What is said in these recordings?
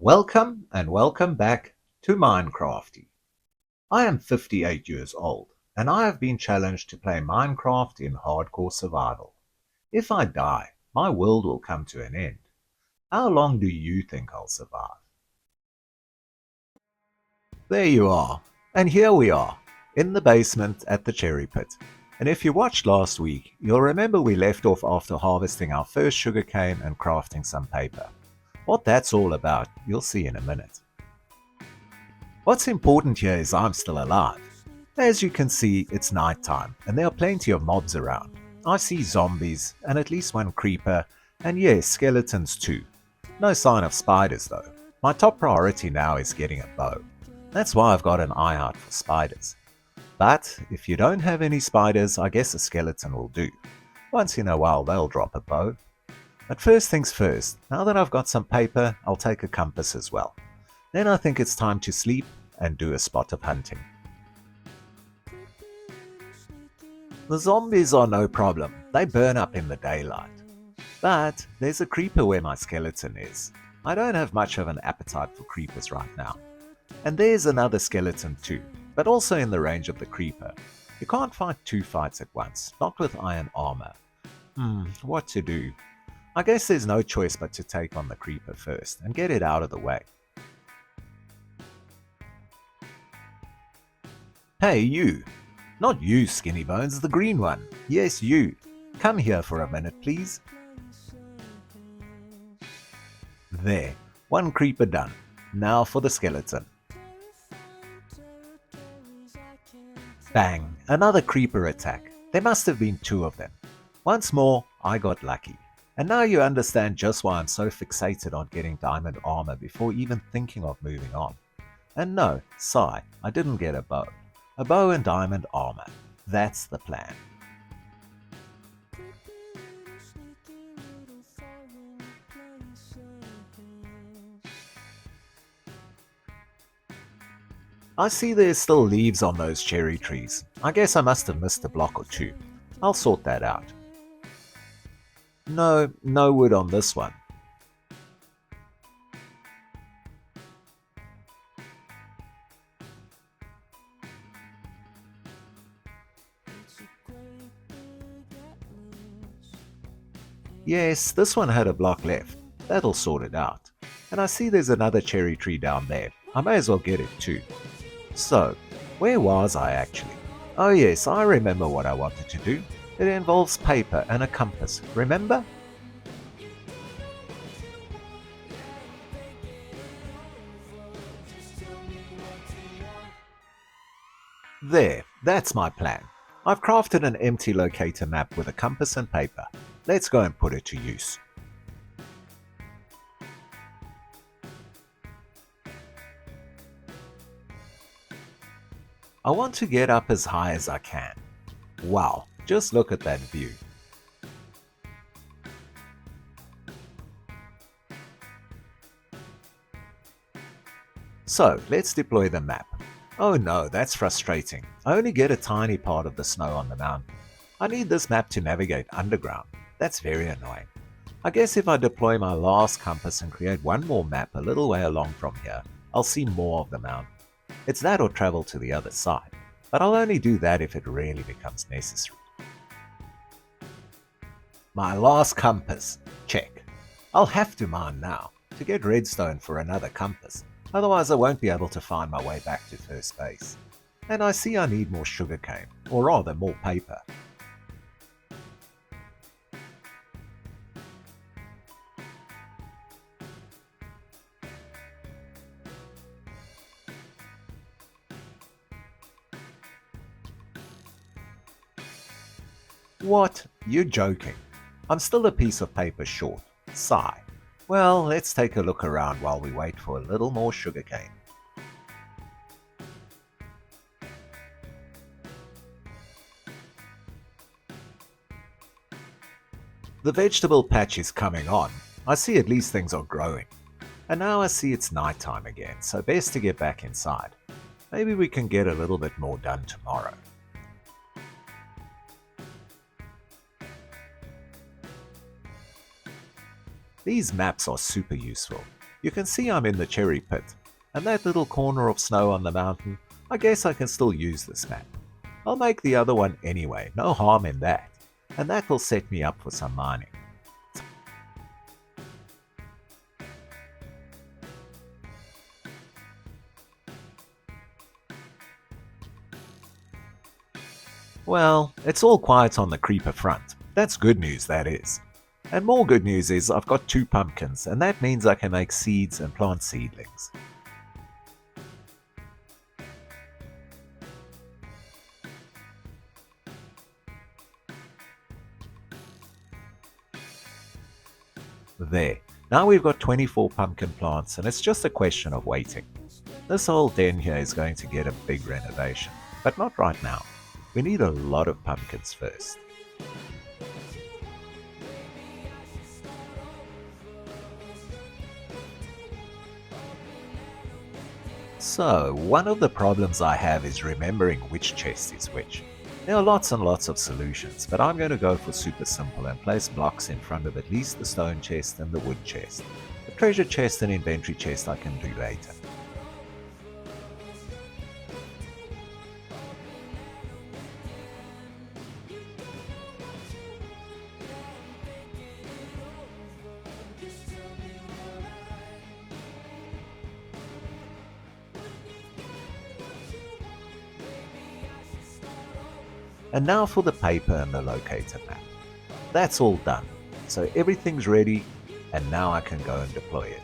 Welcome back to Minecrafty. I am 58 years old and I have been challenged to play Minecraft in hardcore survival. If I die, my world will come to an end. How long do you think I'll survive? There you are. And here we are, in the basement at the cherry pit. And if you watched last week, you'll remember we left off after harvesting our first sugarcane and crafting some paper. What that's all about, you'll see in a minute. What's important here is I'm still alive. As you can see, it's night time, and there are plenty of mobs around. I see zombies, and at least one creeper, and yes, skeletons too. No sign of spiders though. My top priority now is getting a bow. That's why I've got an eye out for spiders. But if you don't have any spiders, I guess a skeleton will do. Once in a while they'll drop a bow. But first things first, now that I've got some paper, I'll take a compass as well. Then I think it's time to sleep and do a spot of hunting. The zombies are no problem, they burn up in the daylight. But there's a creeper where my skeleton is. I don't have much of an appetite for creepers right now. And there's another skeleton too, but also in the range of the creeper. You can't fight two fights at once, not with iron armor. What to do? I guess there's no choice but to take on the creeper first and get it out of the way. Hey you! Not you, Skinny Bones, the green one. Yes, you. Come here for a minute, please. There, one creeper done. Now for the skeleton. Bang, another creeper attack. There must have been two of them. Once more, I got lucky. And now you understand just why I'm so fixated on getting diamond armor before even thinking of moving on. And no, sigh, I didn't get a bow. A bow and diamond armor. That's the plan. I see there's still leaves on those cherry trees. I guess I must have missed a block or two. I'll sort that out. No wood on this one. Yes, this one had a block left. That'll sort it out. And I see there's another cherry tree down there. I may as well get it too. So, where was I actually? Oh yes, I remember what I wanted to do. It involves paper and a compass, remember? There, that's my plan. I've crafted an empty locator map with a compass and paper. Let's go and put it to use. I want to get up as high as I can. Wow, just look at that view. So, let's deploy the map. Oh no, that's frustrating. I only get a tiny part of the snow on the mountain. I need this map to navigate underground. That's very annoying. I guess if I deploy my last compass and create one more map a little way along from here, I'll see more of the mountain. It's that or travel to the other side, but I'll only do that if it really becomes necessary. My last compass. Check. I'll have to mine now to get redstone for another compass, otherwise I won't be able to find my way back to first base. And I see I need more sugarcane, or rather more paper. What? You're joking. I'm still a piece of paper short. Sigh. Well, let's take a look around while we wait for a little more sugarcane. The vegetable patch is coming on. I see at least things are growing. And now I see it's nighttime again, so best to get back inside. Maybe we can get a little bit more done tomorrow. These maps are super useful. You can see I'm in the cherry pit, and that little corner of snow on the mountain, I guess I can still use this map. I'll make the other one anyway, no harm in that, and that will set me up for some mining. Well, it's all quiet on the creeper front. That's good news, that is. And more good news is I've got 2 pumpkins, and that means I can make seeds and plant seedlings. There. Now we've got 24 pumpkin plants, and it's just a question of waiting. This whole den here is going to get a big renovation, but not right now. We need a lot of pumpkins first. So, one of the problems I have is remembering which chest is which. There are lots and lots of solutions, but I'm going to go for super simple and place blocks in front of at least the stone chest and the wood chest. The treasure chest and inventory chest I can do later. And now for the paper and the locator map. That's all done, so everything's ready, and now I can go and deploy it.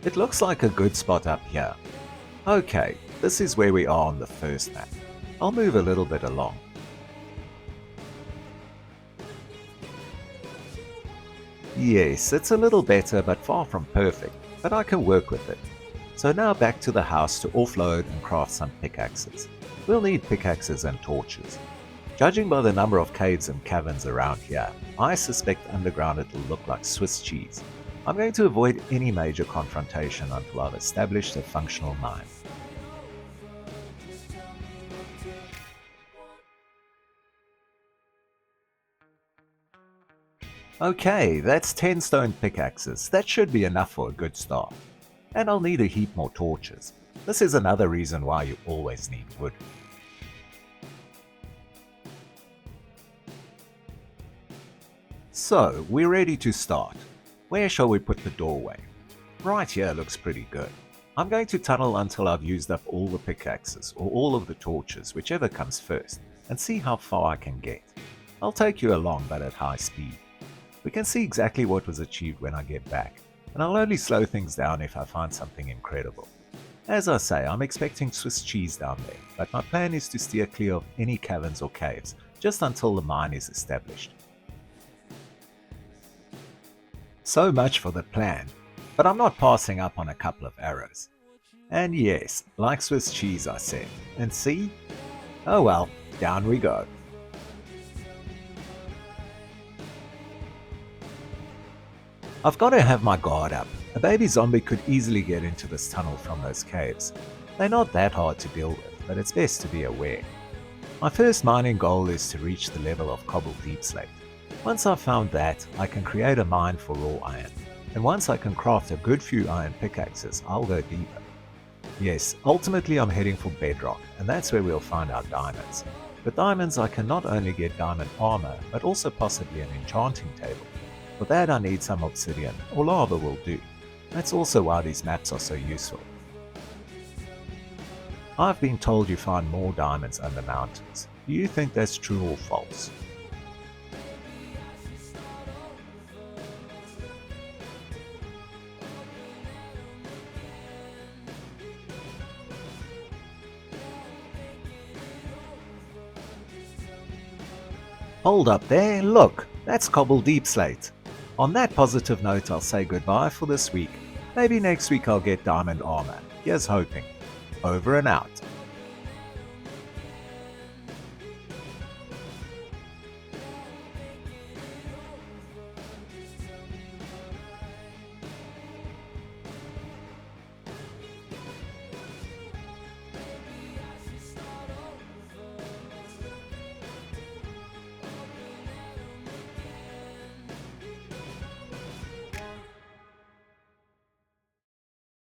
It looks like a good spot up here. Okay, this is where we are on the first map. I'll move a little bit along. Yes, it's a little better but far from perfect, but I can work with it. So now back to the house to offload and craft some pickaxes. We'll need pickaxes and torches. Judging by the number of caves and caverns around here, I suspect underground it'll look like Swiss cheese. I'm going to avoid any major confrontation until I've established a functional mine. Okay, that's 10 stone pickaxes. That should be enough for a good start. And I'll need a heap more torches. This is another reason why you always need wood. So, we're ready to start. Where shall we put the doorway? Right here looks pretty good. I'm going to tunnel until I've used up all the pickaxes or all of the torches, whichever comes first, and see how far I can get. I'll take you along, but at high speed. We can see exactly what was achieved when I get back, and I'll only slow things down if I find something incredible. As I say, I'm expecting Swiss cheese down there, but my plan is to steer clear of any caverns or caves, just until the mine is established. So much for the plan, but I'm not passing up on a couple of arrows. And yes, like Swiss cheese I said, and see? Oh well, down we go. I've got to have my guard up. A baby zombie could easily get into this tunnel from those caves. They're not that hard to deal with, but it's best to be aware. My first mining goal is to reach the level of cobble deep slate. Once I've found that, I can create a mine for raw iron, and once I can craft a good few iron pickaxes, I'll go deeper. Yes, ultimately I'm heading for bedrock, and that's where we'll find our diamonds. With diamonds I can not only get diamond armor, but also possibly an enchanting table. For that I need some obsidian, or lava will do. That's also why these maps are so useful. I've been told you find more diamonds under mountains. Do you think that's true or false? Hold up there, look, that's cobble deep slate. On that positive note, I'll say goodbye for this week. Maybe next week I'll get diamond armor. Here's hoping. Over and out.